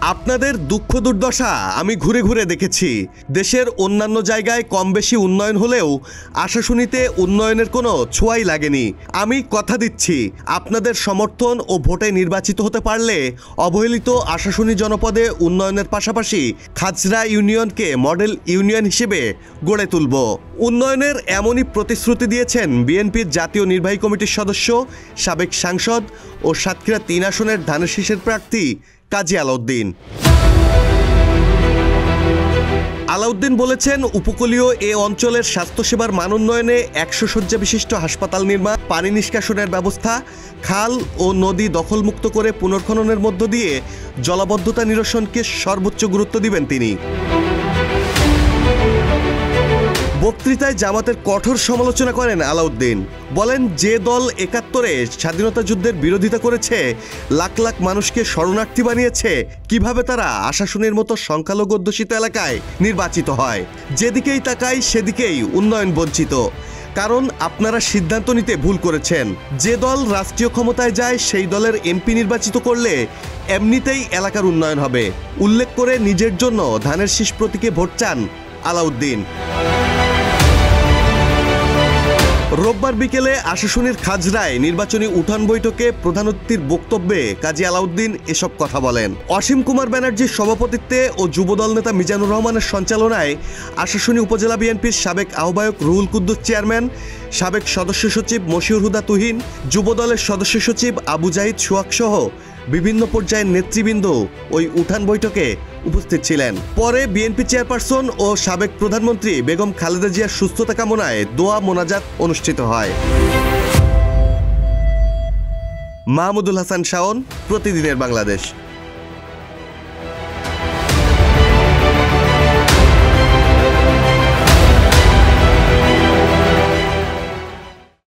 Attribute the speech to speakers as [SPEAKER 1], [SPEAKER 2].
[SPEAKER 1] আপনাদের দুঃখ দুর্দশা আমি ঘুরে ঘুরে দেখেছি। দেশের অন্যান্য জায়গায় কম বেশি উন্নয়ন হলেও আশাশুনিতে উন্নয়নের কোনো ছোঁয়াই লাগেনি। আমি কথা দিচ্ছি, আপনাদের সমর্থন ও ভোটে নির্বাচিত হতে পারলে অবহেলিত আশাশুনি জনপদে উন্নয়নের পাশাপাশি খাজরা ইউনিয়নকে মডেল ইউনিয়ন হিসেবে গড়ে তুলব। উন্নয়নের এমনই প্রতিশ্রুতি দিয়েছেন বিএনপির জাতীয় নির্বাহী কমিটির সদস্য, সাবেক সাংসদ ও সাতক্ষীরা ৩ আসনের ধানের শীষের প্রার্থী কাজী আলাউদ্দিন। আলাউদ্দিন বলেছেন, উপকূলীয় এ অঞ্চলের স্বাস্থ্যসেবার মান উন্নয়নে ১০০ শয্যা বিশিষ্ট হাসপাতাল নির্মাণ, পানি নিষ্কাশনের ব্যবস্থা, খাল ও নদী দখলমুক্ত করে পুনর্খননের মধ্য দিয়ে জলাবদ্ধতা নিরসনকে সর্বোচ্চ গুরুত্ব দিবেন তিনি। বক্তৃতায় জামাতের কঠোর সমালোচনা করেন আলাউদ্দিন। বলেন, যে দল ৭১-এ স্বাধীনতা যুদ্ধের বিরোধিতা করেছে, লাখ লাখ মানুষকে শরণার্থী বানিয়েছে, কিভাবে তারা আশাশুনির মতো সংখ্যালঘু অধ্যুষিত এলাকায় নির্বাচিত হয়? যেদিকেই তাকাই সেদিকেই উন্নয়ন বঞ্চিত। কারণ আপনারা সিদ্ধান্ত নিতে ভুল করেছেন। যে দল রাষ্ট্রীয় ক্ষমতায় যায় সেই দলের এমপি নির্বাচিত করলে এমনিতেই এলাকার উন্নয়ন হবে উল্লেখ করে নিজের জন্য ধানের শীষ প্রতীকে ভোট চান আলাউদ্দিন। রোববার বিকেলে আশাশুনির খাজরায় নির্বাচনী উঠান বৈঠকে প্রধান অতিথির বক্তব্যে কাজী আলাউদ্দিন এসব কথা বলেন। অসীম কুমার ব্যানার্জির সভাপতিত্বে ও যুবদল নেতা মিজানুর রহমানের সঞ্চালনায় আশাশুনি উপজেলা বিএনপির সাবেক আহ্বায়ক রুহুল কুদ্দুস চেয়ারম্যান, সাবেক সদস্য সচিব মশিউর হুদা তুহিন, যুবদলের সদস্য সচিব আবু জাহিদ সোহাগ সহ বিভিন্ন পর্যায়ের নেতৃবৃন্দ ওই উঠান বৈঠকে উপস্থিত ছিলেন। পরে বিএনপি চেয়ারপারসন ও সাবেক প্রধানমন্ত্রী বেগম খালেদা জিয়ার সুস্থতা কামনায় দোয়া মোনাজাত অনুষ্ঠিত হয়। মাহমুদুল হাসান শাওন, প্রতিদিনের বাংলাদেশ।